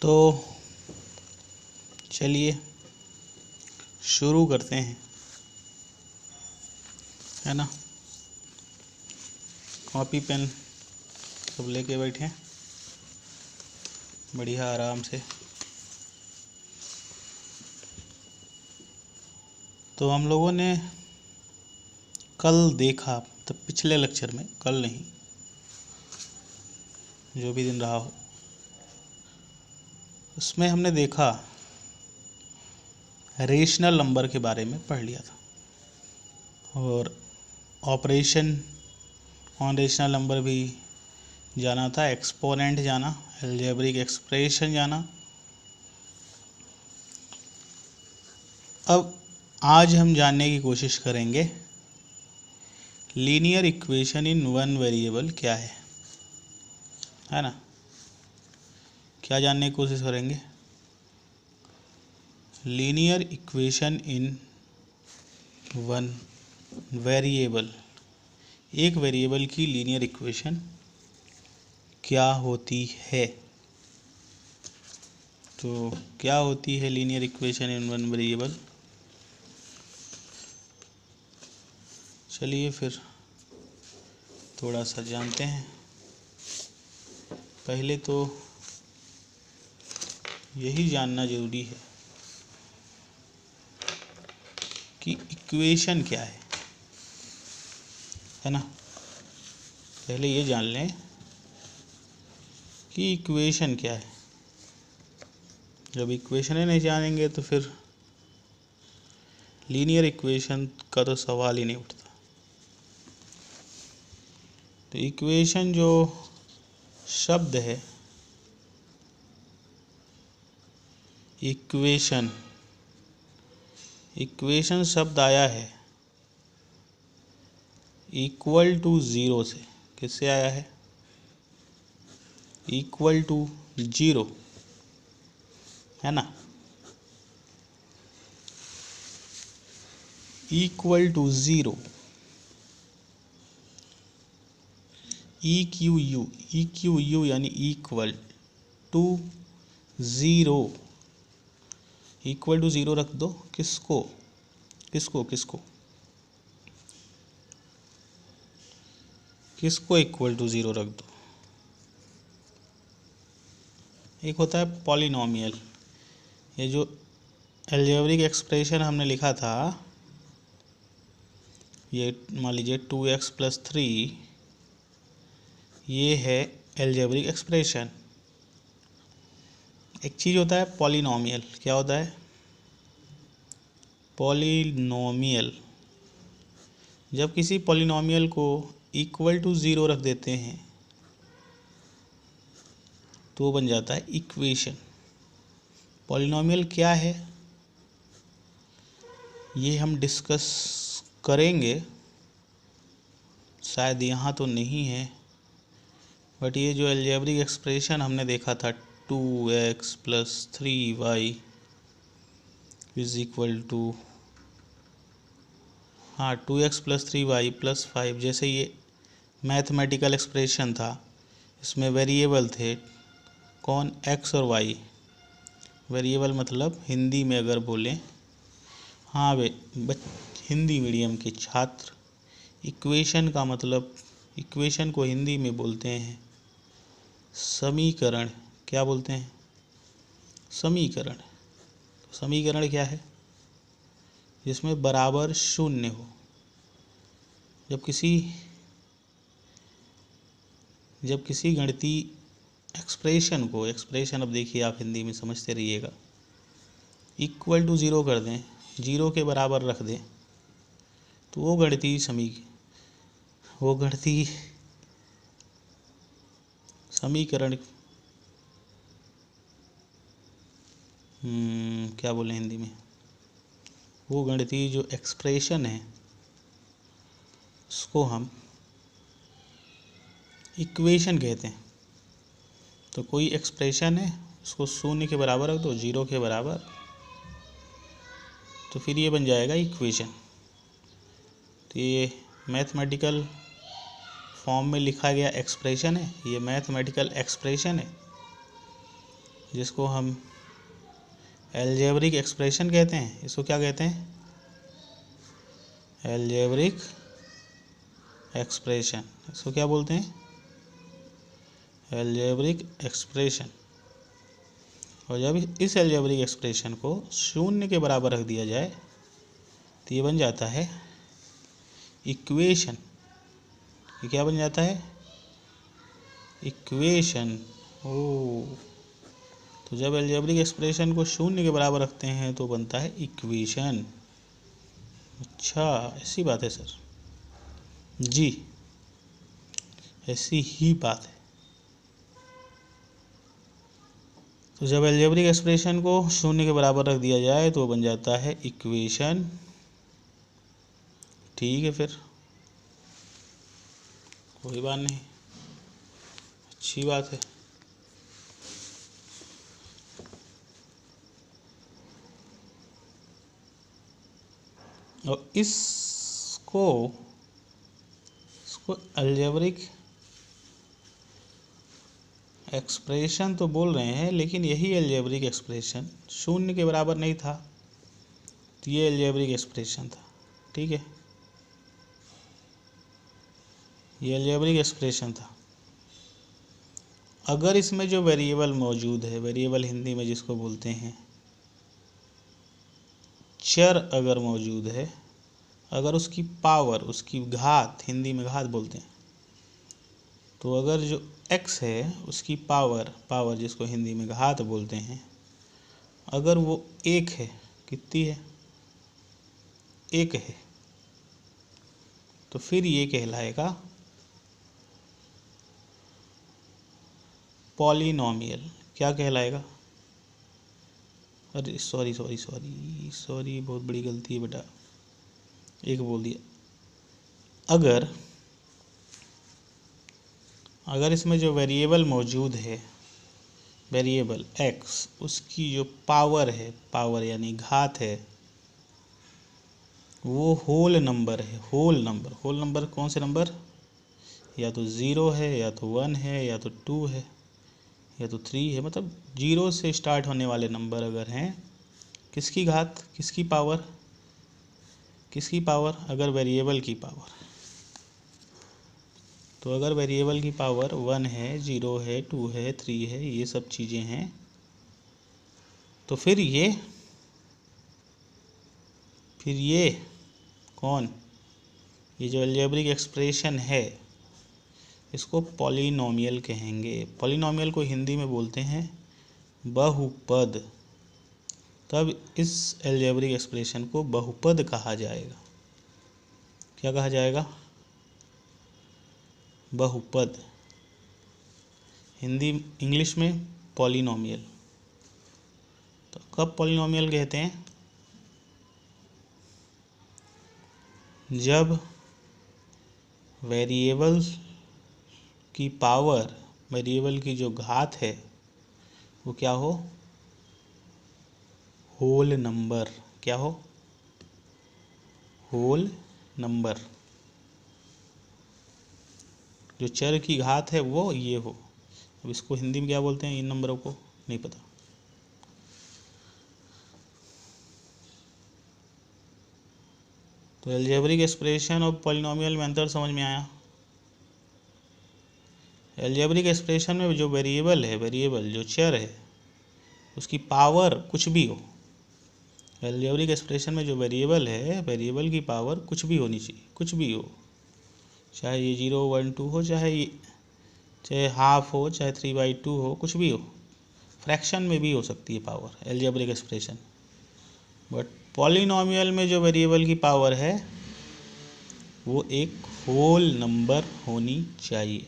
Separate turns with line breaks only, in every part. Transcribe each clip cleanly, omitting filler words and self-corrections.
तो चलिए शुरू करते हैं, है ना। कॉपी पेन सब लेके बैठे बढ़िया आराम से। तो हम लोगों ने कल देखा, तो पिछले लेक्चर में, कल नहीं, जो भी दिन रहा हो, उसमें हमने देखा रेशनल नंबर के बारे में पढ़ लिया था और ऑपरेशन ऑन रेशनल नंबर भी जाना था, एक्सपोनेंट जाना, अलजेब्रिक एक्सप्रेशन जाना। अब आज हम जानने की कोशिश करेंगे linear equation in one variable क्या है ना। क्या जानने की कोशिश करेंगे? Linear equation in one variable, एक वेरिएबल की लीनियर इक्वेशन क्या होती है। तो क्या होती है linear equation in one variable? चलिए फिर थोड़ा सा जानते हैं। पहले तो यही जानना जरूरी है कि इक्वेशन क्या है ना। पहले ये जान लें कि इक्वेशन क्या है। जब इक्वेशन ही नहीं जानेंगे तो फिर लीनियर इक्वेशन का तो सवाल ही नहीं उठता। तो इक्वेशन जो शब्द है, इक्वेशन शब्द आया है इक्वल टू ज़ीरो से। किससे आया है? इक्वल टू ज़ीरो, है ना। इक्वल टू ज़ीरो, EQU यानी equal to zero. Equal to zero रख दो। किसको किसको किसको किसको इक्वल टू ज़ीरो रख दो? एक होता है पॉलिनोमियल। ये जो अलजेब्रिक एक्सप्रेशन हमने लिखा था, ये मान लीजिए 2x+3, ये है अलजेब्रिक एक्सप्रेशन। एक चीज़ होता है पॉलिनोमियल। क्या होता है? पॉलिनोमियल। जब किसी पॉलिनोमियल को इक्वल टू ज़ीरो रख देते हैं तो बन जाता है इक्वेशन। पॉलिनोमियल क्या है ये हम डिस्कस करेंगे, शायद यहाँ तो नहीं है, बट ये जो अलजेब्रिक एक्सप्रेशन हमने देखा था 2x+3y is equal to 2x+3y+5, जैसे ये मैथमेटिकल एक्सप्रेशन था। इसमें वेरिएबल थे कौन? x और y। वेरिएबल मतलब हिंदी में अगर बोलें, हाँ हिंदी मीडियम के छात्र, इक्वेशन का मतलब, इक्वेशन को हिंदी में बोलते हैं समीकरण। क्या बोलते हैं? समीकरण। समीकरण क्या है? जिसमें बराबर शून्य हो। जब किसी गणितीय एक्सप्रेशन को, एक्सप्रेशन अब देखिए आप हिंदी में समझते रहिएगा, इक्वल टू ज़ीरो कर दें, ज़ीरो के बराबर रख दें, तो वो गणितीय समीकरण क्या बोलें हिंदी में, वो गणितीय जो एक्सप्रेशन है उसको हम इक्वेशन कहते हैं। तो कोई एक्सप्रेशन है, उसको शून्य के बराबर रख दो, ज़ीरो के बराबर, तो फिर ये बन जाएगा इक्वेशन। तो ये मैथमेटिकल फॉर्म में लिखा गया एक्सप्रेशन है, ये मैथमेटिकल एक्सप्रेशन है, जिसको हम अलजेब्रिक एक्सप्रेशन कहते हैं, इसको क्या कहते हैं? Algebraic expression. इसको क्या बोलते हैं? Algebraic expression. और जब इस अलजेब्रिक एक्सप्रेशन को शून्य के बराबर रख दिया जाए तो ये बन जाता है इक्वेशन। ये क्या बन जाता है? इक्वेशन। ओ, तो जब अलजेब्रिक एक्सप्रेशन को शून्य के बराबर रखते हैं तो बनता है इक्वेशन। अच्छा, ऐसी बात है सर? जी, ऐसी ही बात है। तो जब अलजेब्रिक एक्सप्रेशन को शून्य के बराबर रख दिया जाए तो बन जाता है इक्वेशन। ठीक है, फिर कोई बात नहीं, अच्छी बात है। और इसको अलजेब्रिक एक्सप्रेशन तो बोल रहे हैं, लेकिन यही अलजेब्रिक एक्सप्रेशन शून्य के बराबर नहीं था, तो ये अलजेब्रिक एक्सप्रेशन था। ठीक है, ये अलजेब्रिक एक्सप्रेशन था। अगर इसमें जो वेरिएबल मौजूद है, वेरिएबल हिंदी में जिसको बोलते हैं चर, अगर मौजूद है, अगर उसकी पावर, उसकी घात, हिंदी में घात बोलते हैं, तो अगर जो x है उसकी पावर जिसको हिंदी में घात बोलते हैं, अगर वो 1 है, कितनी है? 1 है, तो फिर ये कहलाएगा पॉलिनोमियल। क्या कहलाएगा? अरे सॉरी, बहुत बड़ी गलती है बेटा, एक बोल दिया। अगर इसमें जो वेरिएबल मौजूद है, वेरिएबल x, उसकी जो पावर है, पावर यानी घात है, वो होल नंबर है। होल नंबर कौन से नंबर? या तो 0 है, या तो 1 है, या तो 2 है, या तो 3 है। मतलब 0 से स्टार्ट होने वाले नंबर अगर हैं, किसकी घात, किसकी पावर? किसकी पावर? अगर वेरिएबल की पावर, तो अगर वेरिएबल की पावर 1 है, 0 है, 2 है, 3 है, ये सब चीज़ें हैं, तो फिर ये कौन? ये जो अलजेब्रिक एक्सप्रेशन है, इसको पॉलिनोमियल कहेंगे। पॉलिनोमियल को हिंदी में बोलते हैं बहुपद। तब इस अलजेब्रिक एक्सप्रेशन को बहुपद कहा जाएगा। क्या कहा जाएगा? बहुपद। हिंदी, इंग्लिश में पॉलिनोमियल। तो कब पॉलिनोमियल कहते हैं? जब वेरिएबल की पावर, वेरिएबल की जो घात है, वो क्या हो? Whole number. क्या हो? Whole number. जो चर की घात है वो ये हो। अब इसको हिंदी में क्या बोलते हैं, इन नंबरों को नहीं पता। तो अलजेब्रिक एक्सप्रेशन और पॉलिनोमियल में अंतर समझ में आया? अलजेब्रिक एक्सप्रेशन में जो वेरिएबल है, वेरिएबल जो चर है, उसकी पावर कुछ भी हो। अलजेब्रिक एक्सप्रेशन में जो वेरिएबल है, वेरिएबल की पावर कुछ भी होनी चाहिए, कुछ भी हो, चाहे ये 0, 1, 2 हो, चाहे हाफ हो, चाहे 3/2 हो, कुछ भी हो। फ्रैक्शन में भी हो सकती है power algebraic expression. But polynomial में जो वेरिएबल की पावर है वो एक होल नंबर होनी चाहिए।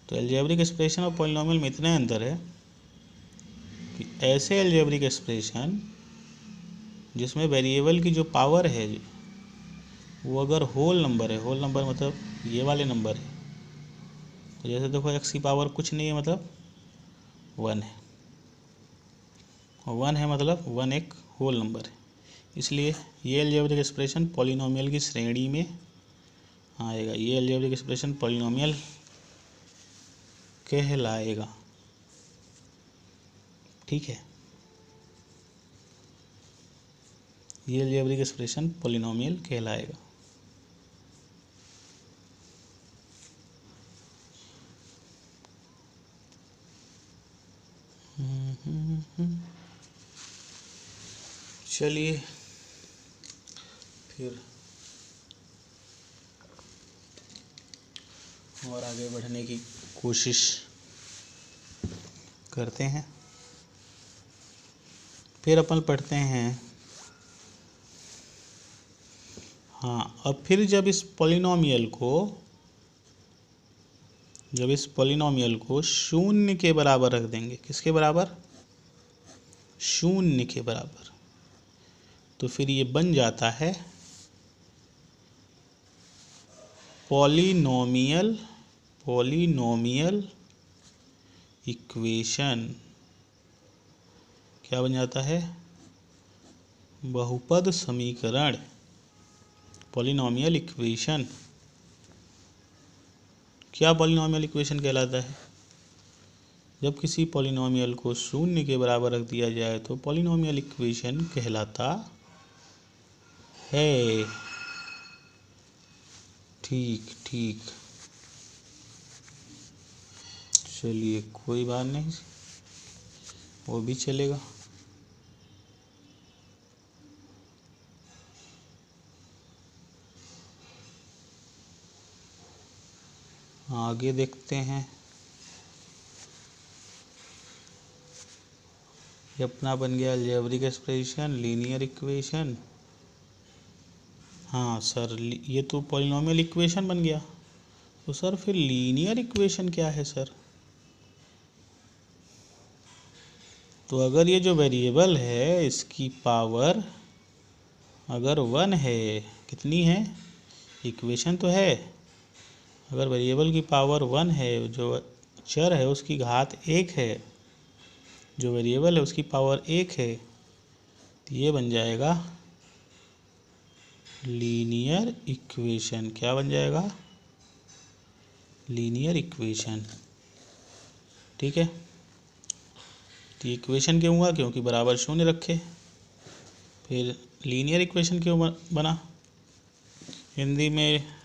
तो अलजेब्रिक एक्सप्रेशन और पॉलिनोमियल में इतना अंतर है कि ऐसे अलजेब्रिक एक्सप्रेशन जिसमें वेरिएबल की जो पावर है वो अगर होल नंबर है, होल नंबर मतलब ये वाले नंबर है, तो जैसे देखो x की पावर कुछ नहीं है, मतलब 1 है, और 1 है मतलब 1 एक होल नंबर है। इसलिए ये अलजेब्रिक एक्सप्रेशन पॉलिनोमियल की श्रेणी में आएगा। ये अलजेब्रिक एक्सप्रेशन पॉलिनोमियल कहलाएगा। ठीक है, ये अलजेब्रिक एक्सप्रेशन पॉलिनोमियल कहलाएगा। चलिए फिर और आगे बढ़ने की कोशिश करते हैं। फिर अपन पढ़ते हैं, हाँ, अब फिर जब इस पॉलिनोमियल को शून्य के बराबर रख देंगे, किसके बराबर? शून्य के बराबर, तो फिर ये बन जाता है पॉलिनोमियल इक्वेशन। क्या बन जाता है? बहुपद समीकरण, पॉलिनोमियल इक्वेशन। क्या पॉलिनोमियल इक्वेशन कहलाता है? जब किसी पॉलिनोमियल को शून्य के बराबर रख दिया जाए तो पॉलिनोमियल इक्वेशन कहलाता है। ठीक, चलिए कोई बात नहीं, वो भी चलेगा। आगे देखते हैं, ये अपना बन गया अलजेब्रिक एक्सप्रेशन, लीनियर इक्वेशन। हाँ सर, ये तो पॉलिनोमियल इक्वेशन बन गया, तो सर फिर लीनियर इक्वेशन क्या है सर? तो अगर ये जो वेरिएबल है इसकी पावर अगर 1 है, कितनी है? इक्वेशन तो है, अगर वेरिएबल की पावर 1 है, जो चर है उसकी घात 1 है, जो वेरिएबल है उसकी पावर 1 है, तो ये बन जाएगा लीनियर इक्वेशन। क्या बन जाएगा? Linear equation. ठीक है, तो इक्वेशन क्यों हुआ? क्योंकि बराबर शून्य रखे। फिर लीनियर इक्वेशन क्यों बना? हिंदी में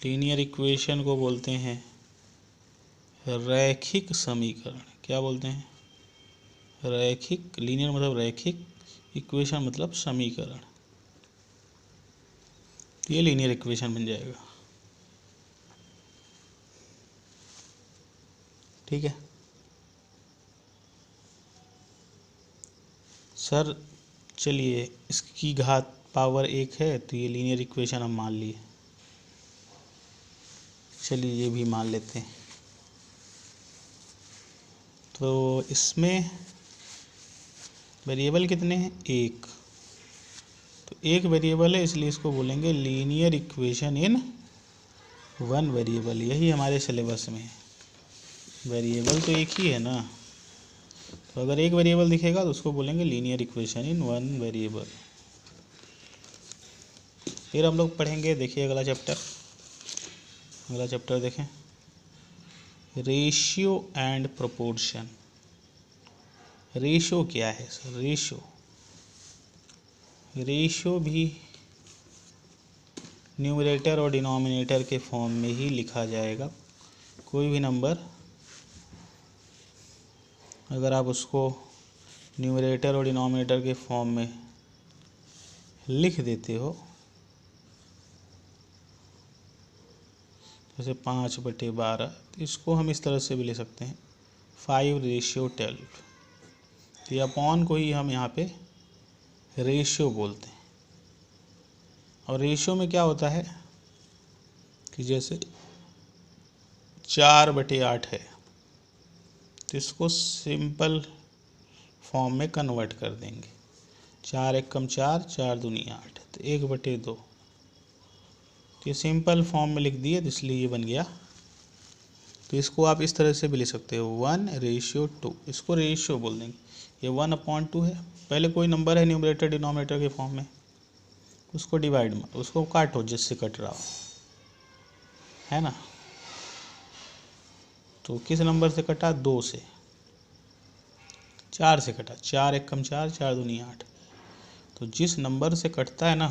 लीनियर इक्वेशन को बोलते हैं रैखिक समीकरण। क्या बोलते हैं? रैखिक। लीनियर मतलब रैखिक, इक्वेशन मतलब समीकरण, तो ये लीनियर इक्वेशन बन जाएगा। ठीक है सर, चलिए इसकी घात पावर 1 है, तो ये लीनियर इक्वेशन हम मान लिए। चलिए ये भी मान लेते हैं। तो इसमें वेरिएबल कितने हैं? 1, तो एक वेरिएबल है, इसलिए इसको बोलेंगे लीनियर इक्वेशन इन 1 वेरिएबल। यही हमारे सिलेबस में है, वेरिएबल तो एक ही है ना, तो अगर एक वेरिएबल दिखेगा तो उसको बोलेंगे लीनियर इक्वेशन इन 1 वेरिएबल। फिर हम लोग पढ़ेंगे, देखिए अगला चैप्टर देखें, रेशियो एंड प्रोपोर्शन। रेशियो क्या है सर? रेशियो भी न्यूमरेटर और डिनोमिनेटर के फॉर्म में ही लिखा जाएगा। कोई भी नंबर अगर आप उसको न्यूमरेटर और डिनोमिनेटर के फॉर्म में लिख देते हो, जैसे 5/12, तो इसको हम इस तरह से भी ले सकते हैं 5:12। तो ये अपॉन को ही हम यहाँ पे रेशियो बोलते हैं। और रेशियो में क्या होता है कि जैसे 4/8 है, तो इसको सिंपल फॉर्म में कन्वर्ट कर देंगे। 4 एकम 4, 4 दूनी 8, तो 1/2। तो ये सिंपल फॉर्म में लिख दिए, तो इसलिए ये बन गया। तो इसको आप इस तरह से भी लिख सकते हो 1:2, इसको रेशियो बोल देंगे। ये 1/2 है, पहले कोई नंबर है न्यूमरेटर डिनोमिनेटर के फॉर्म में, उसको डिवाइड में उसको काटो जिससे कट रहा हो, है ना। तो किस नंबर से कटा? 2 से। 4 से कटा, 4 एक कम 4, 4 दूनी 8। तो जिस नंबर से कटता है ना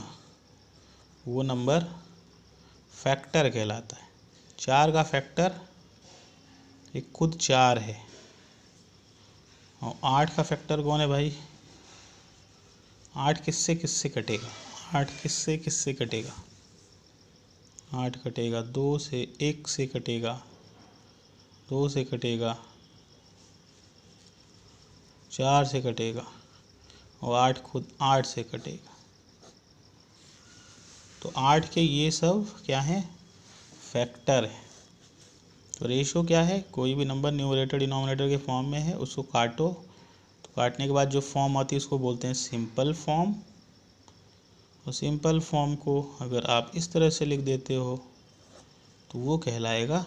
वो नंबर फैक्टर कहलाता है। 4 का फैक्टर एक खुद 4 है, और 8 का फैक्टर कौन है भाई? 8 किससे किससे कटेगा? 8 किससे किससे कटेगा? 8 कटेगा 2 से, 1 से कटेगा, 2 से कटेगा, 4 से कटेगा, और 8 खुद 8 से कटेगा। तो 8 के ये सब क्या है? फैक्टर है। तो रेशो क्या है? कोई भी नंबर न्यूमरेटर डिनोमिनेटर के फॉर्म में है उसको काटो, तो काटने के बाद जो फॉर्म आती है उसको बोलते हैं सिंपल फॉर्म। और सिंपल फॉर्म को अगर आप इस तरह से लिख देते हो तो वो कहलाएगा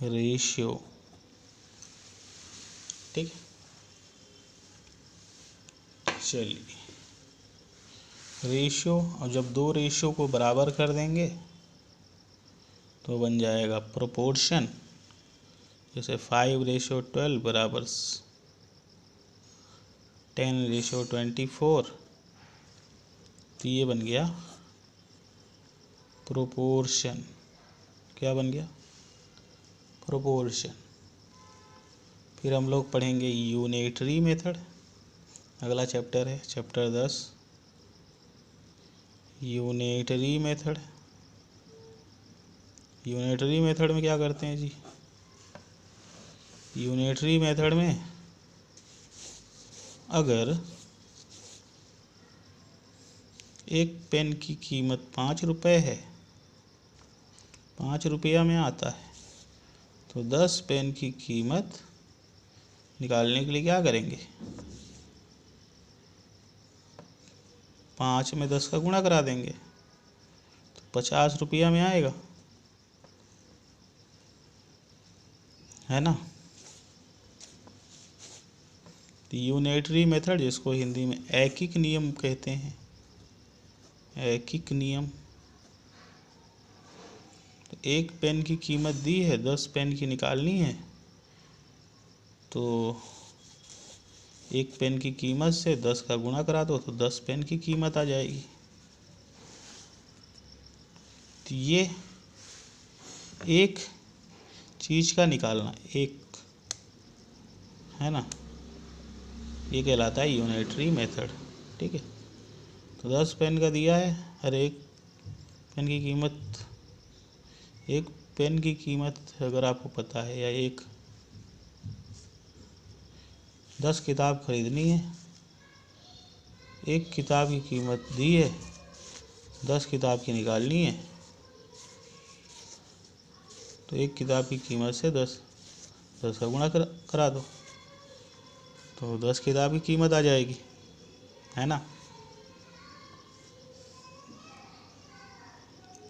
रेशियो। ठीक है, चलिए रेशियो, और जब दो रेशियो को बराबर कर देंगे तो बन जाएगा प्रोपोर्शन। जैसे 5:12 बराबर 10:24, तो ये बन गया प्रोपोर्शन। क्या बन गया? प्रोपोर्शन। फिर हम लोग पढ़ेंगे यूनिटरी मेथड। अगला चैप्टर है chapter 10 unitary method. Unitary method में क्या करते हैं जी? यूनिटरी मेथड में अगर एक पेन की कीमत 5 रुपये है, 5 रुपया में आता है, तो 10 पेन की कीमत निकालने के लिए क्या करेंगे? 5 में 10 का गुणा करा देंगे, तो 50 रुपया में आएगा, है ना। तो यूनिटरी मेथड, जिसको हिंदी में ऐकिक नियम कहते हैं, ऐकिक नियम। तो एक पेन की कीमत दी है, 10 पेन की निकालनी है, तो एक पेन की कीमत से 10 का गुणा करा दो तो 10 पेन की कीमत आ जाएगी। तो ये एक चीज़ का निकालना, एक, है ना, ये कहलाता है यूनिटरी मेथड। ठीक है, तो 10 पेन का दिया है, हर एक पेन की कीमत, एक पेन की कीमत अगर आपको पता है, या एक 10 किताब खरीदनी है, एक किताब की कीमत दी है, 10 किताब की निकालनी है, तो एक किताब की कीमत से 10 का गुणा करा दो तो 10 किताब की कीमत आ जाएगी, है ना।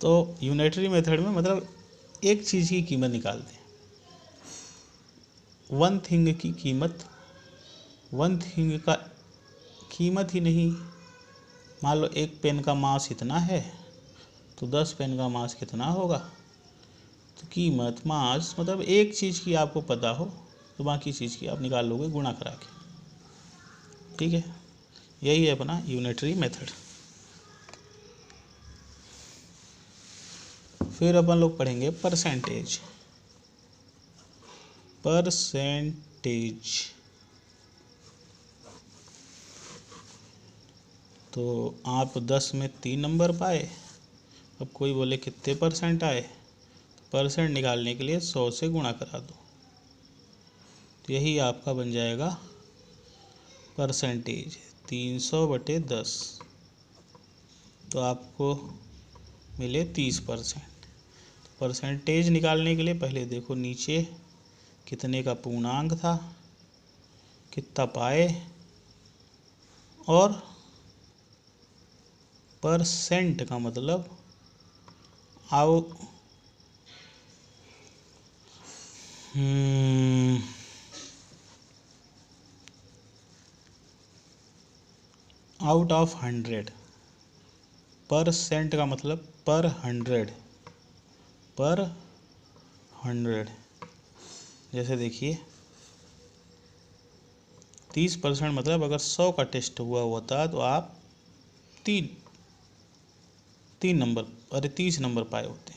तो यूनिटरी मेथड में मतलब एक चीज़ की कीमत निकालते हैं, वन थिंग की कीमत, वन थिंग का कीमत ही नहीं। मान लो एक पेन का मास इतना है, तो 10 पेन का मास कितना होगा? तो कीमत, मास, मतलब एक चीज़ की आपको पता हो तो बाकी चीज़ की आप निकाल लोगे गुणा करा के। ठीक है, यही है अपना यूनिटरी मेथड। फिर अपन लोग पढ़ेंगे परसेंटेज। परसेंटेज तो आप 10 में 3 नंबर पाए, अब कोई बोले कितने परसेंट आए, तो परसेंट निकालने के लिए 100 से गुणा करा दो, तो यही आपका बन जाएगा परसेंटेज। 300/10, तो आपको मिले 30%। परसेंटेज निकालने के लिए पहले देखो नीचे कितने का पूर्णांक था, कितना पाए, और परसेंट का मतलब आउट ऑफ 100। परसेंट का मतलब पर 100, पर 100। जैसे देखिए 30% मतलब अगर 100 का टेस्ट हुआ होता तो आप तीन 30 नंबर पाए होते।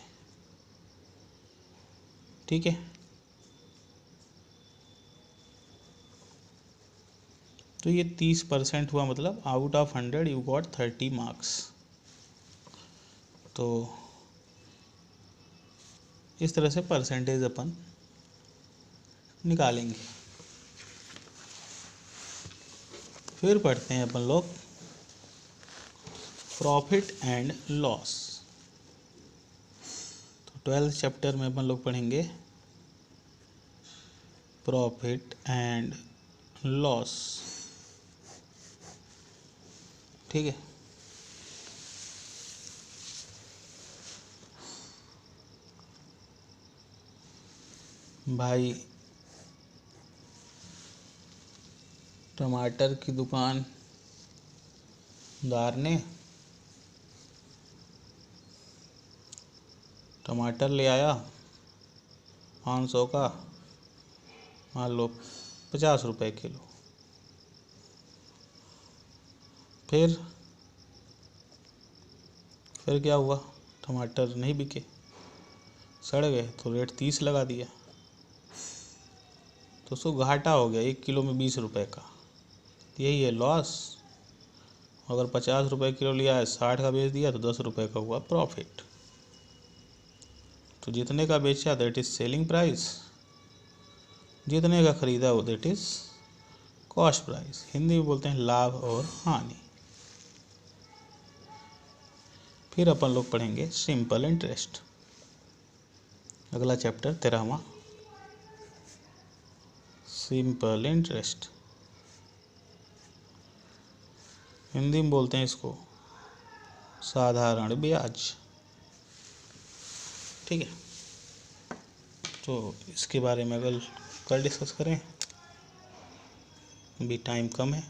ठीक है, तो ये 30% हुआ, मतलब out of 100 you got 30 marks. तो इस तरह से परसेंटेज अपन निकालेंगे। फिर पढ़ते हैं अपन लोग प्रॉफिट एंड लॉस। तो 12th चैप्टर में अपन लोग पढ़ेंगे प्रॉफिट एंड लॉस। ठीक है, भाई टमाटर की दुकानदार ने टमाटर ले आया 500 का, मान लो 50 रुपए किलो। फिर क्या हुआ, टमाटर नहीं बिके, सड़ गए, तो रेट 30 लगा दिया, तो उसको घाटा हो गया, 1 किलो में 20 रुपए का। यही है लॉस। अगर 50 रुपए किलो लिया है, 60 का बेच दिया, तो 10 रुपए का हुआ प्रॉफिट। तो जितने का बेचा दैट इज सेलिंग प्राइस, जितने का खरीदा वो that is cost price. Hindi में बोलते हैं लाभ और हानि। फिर अपन लोग पढ़ेंगे सिंपल इंटरेस्ट, अगला चैप्टर 13वां, सिंपल इंटरेस्ट। हिंदी में बोलते हैं इसको साधारण ब्याज। ठीक है, तो इसके बारे में अगर कल डिस्कस करें, अभी टाइम कम है।